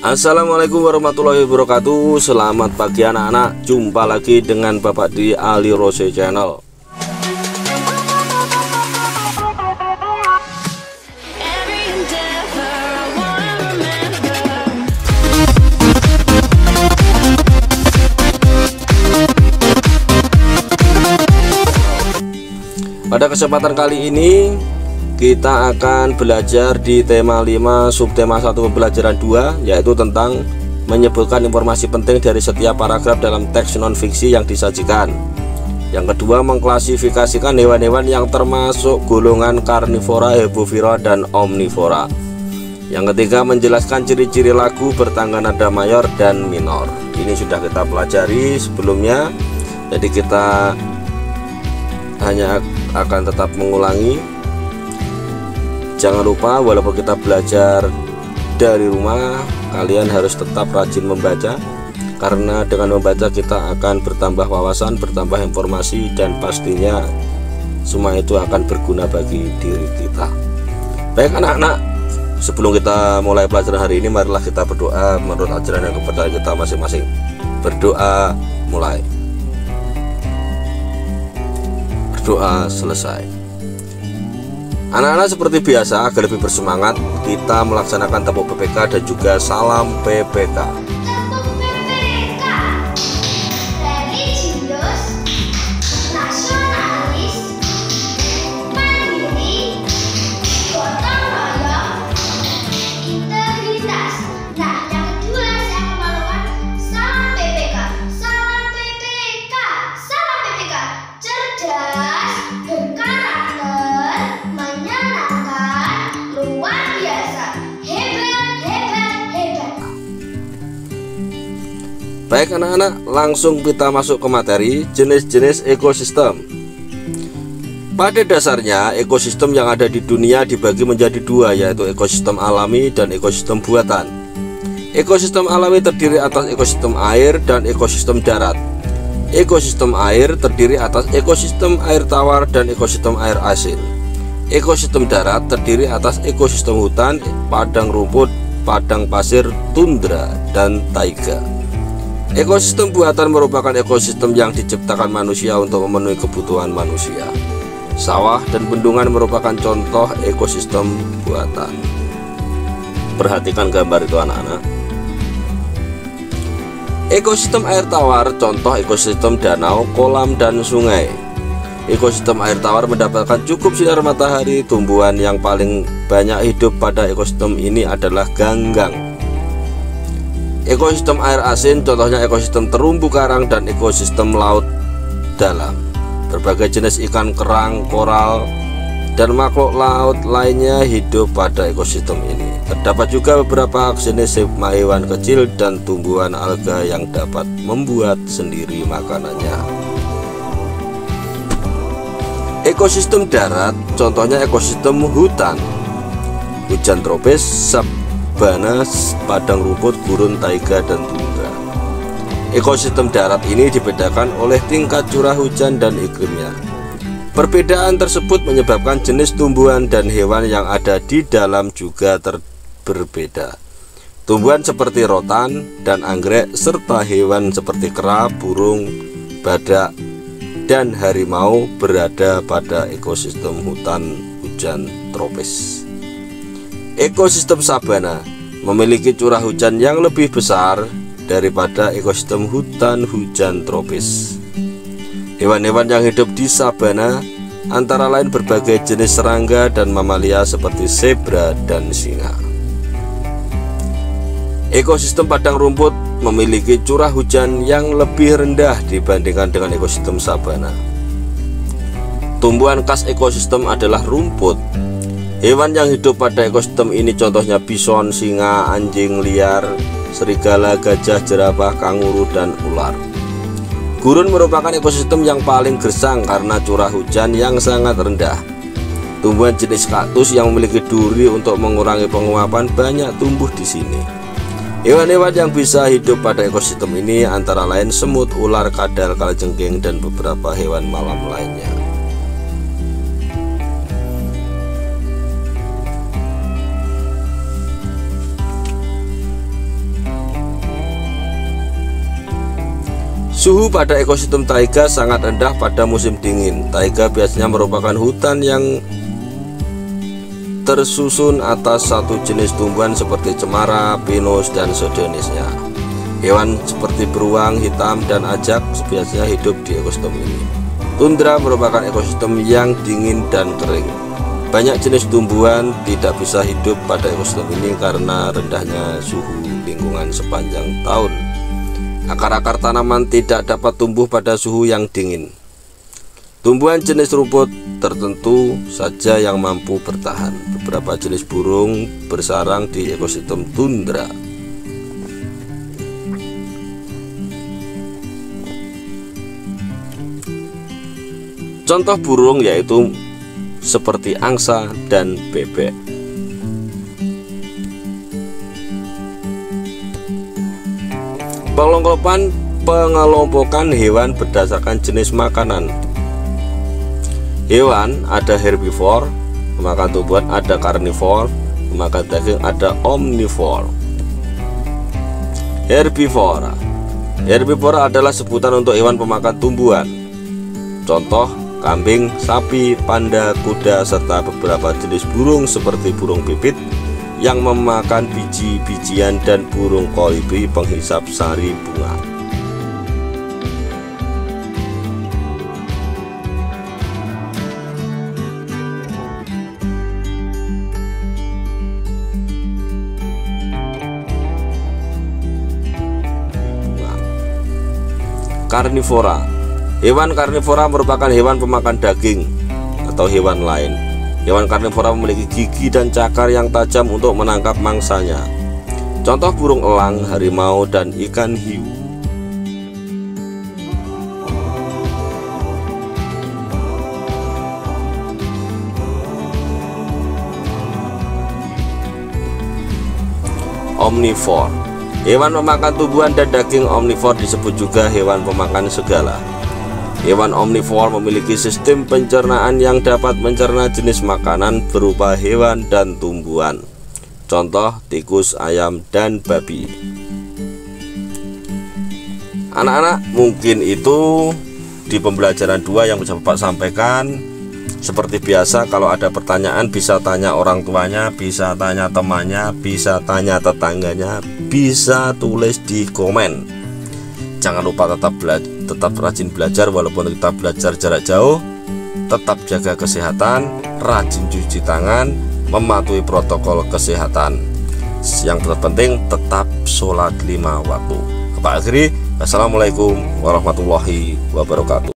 Assalamualaikum warahmatullahi wabarakatuh. Selamat pagi anak-anak. Jumpa lagi dengan Bapak di Ali Rose Channel. Pada kesempatan kali ini kita akan belajar di tema 5 subtema 1 pembelajaran 2, yaitu tentang menyebutkan informasi penting dari setiap paragraf dalam teks non-fiksi yang disajikan. Yang kedua, mengklasifikasikan hewan-hewan yang termasuk golongan karnivora, herbivora, dan omnivora. Yang ketiga, menjelaskan ciri-ciri lagu bertangga nada mayor dan minor. Ini sudah kita pelajari sebelumnya, jadi kita hanya akan tetap mengulangi. Jangan lupa, walaupun kita belajar dari rumah, kalian harus tetap rajin membaca, karena dengan membaca kita akan bertambah wawasan, bertambah informasi, dan pastinya semua itu akan berguna bagi diri kita. Baik anak-anak, sebelum kita mulai pelajaran hari ini, marilah kita berdoa menurut ajaran yang kepada kita masing-masing. Berdoa mulai. Berdoa selesai. Anak-anak, seperti biasa, agar lebih bersemangat, kita melaksanakan tepuk PPK dan juga salam PPK. Baik anak-anak, langsung kita masuk ke materi jenis-jenis ekosistem. Pada dasarnya, ekosistem yang ada di dunia dibagi menjadi dua, yaitu ekosistem alami dan ekosistem buatan. Ekosistem alami terdiri atas ekosistem air dan ekosistem darat. Ekosistem air terdiri atas ekosistem air tawar dan ekosistem air asin. Ekosistem darat terdiri atas ekosistem hutan, padang rumput, padang pasir, tundra, dan taiga. Ekosistem buatan merupakan ekosistem yang diciptakan manusia untuk memenuhi kebutuhan manusia. Sawah dan bendungan merupakan contoh ekosistem buatan. Perhatikan gambar itu anak-anak. Ekosistem air tawar contoh ekosistem danau, kolam, dan sungai. Ekosistem air tawar mendapatkan cukup sinar matahari. Tumbuhan yang paling banyak hidup pada ekosistem ini adalah ganggang. Ekosistem air asin contohnya ekosistem terumbu karang dan ekosistem laut dalam. Berbagai jenis ikan kerang, koral, dan makhluk laut lainnya hidup pada ekosistem ini. Terdapat juga beberapa jenis hewan kecil dan tumbuhan alga yang dapat membuat sendiri makanannya. Ekosistem darat contohnya ekosistem hutan, hujan tropis, sabana, padang rumput, gurun, taiga, dan tundra. Ekosistem darat ini dibedakan oleh tingkat curah hujan dan iklimnya. Perbedaan tersebut menyebabkan jenis tumbuhan dan hewan yang ada di dalam juga berbeda. Tumbuhan seperti rotan dan anggrek serta hewan seperti kera, burung, badak, dan harimau berada pada ekosistem hutan hujan tropis. Ekosistem sabana memiliki curah hujan yang lebih besar daripada ekosistem hutan hujan tropis. Hewan-hewan yang hidup di sabana antara lain berbagai jenis serangga dan mamalia seperti zebra dan singa. Ekosistem padang rumput memiliki curah hujan yang lebih rendah dibandingkan dengan ekosistem sabana. Tumbuhan khas ekosistem adalah rumput. Hewan yang hidup pada ekosistem ini contohnya bison, singa, anjing liar, serigala, gajah, jerapah, kanguru, dan ular. Gurun merupakan ekosistem yang paling gersang karena curah hujan yang sangat rendah. Tumbuhan jenis kaktus yang memiliki duri untuk mengurangi penguapan banyak tumbuh di sini. Hewan-hewan yang bisa hidup pada ekosistem ini antara lain semut, ular, kadal, kalajengking, dan beberapa hewan malam lainnya. Suhu pada ekosistem taiga sangat rendah pada musim dingin. Taiga biasanya merupakan hutan yang tersusun atas satu jenis tumbuhan seperti cemara, pinus, dan sejenisnya. Hewan seperti beruang hitam dan ajak biasanya hidup di ekosistem ini. Tundra merupakan ekosistem yang dingin dan kering. Banyak jenis tumbuhan tidak bisa hidup pada ekosistem ini karena rendahnya suhu lingkungan sepanjang tahun. Akar-akar tanaman tidak dapat tumbuh pada suhu yang dingin. Tumbuhan jenis rumput tertentu saja yang mampu bertahan. Beberapa jenis burung bersarang di ekosistem tundra. Contoh burung yaitu seperti angsa dan bebek. Pengelompokan hewan berdasarkan jenis makanan. Hewan ada herbivore, pemakan tumbuhan, ada karnivore, pemakan daging, ada omnivore. Herbivora. Herbivora adalah sebutan untuk hewan pemakan tumbuhan. Contoh kambing, sapi, panda, kuda, serta beberapa jenis burung seperti burung pipit yang memakan biji-bijian dan burung kolibri penghisap sari bunga. Karnivora. Hewan karnivora merupakan hewan pemakan daging atau hewan lain. Hewan karnivora memiliki gigi dan cakar yang tajam untuk menangkap mangsanya. Contoh burung elang, harimau, dan ikan hiu. Omnivore. Hewan pemakan tumbuhan dan daging omnivore disebut juga hewan pemakan segala. Hewan omnivore memiliki sistem pencernaan yang dapat mencerna jenis makanan berupa hewan dan tumbuhan. Contoh tikus, ayam, dan babi. Anak-anak, mungkin itu di pembelajaran 2 yang bisa Bapak sampaikan. Seperti biasa, kalau ada pertanyaan bisa tanya orang tuanya, bisa tanya temannya, bisa tanya tetangganya, bisa tulis di komen. Jangan lupa tetap rajin belajar walaupun kita belajar jarak jauh. Tetap jaga kesehatan, rajin cuci tangan, mematuhi protokol kesehatan. Yang terpenting tetap sholat 5 waktu. Pak akhiri, assalamualaikum warahmatullahi wabarakatuh.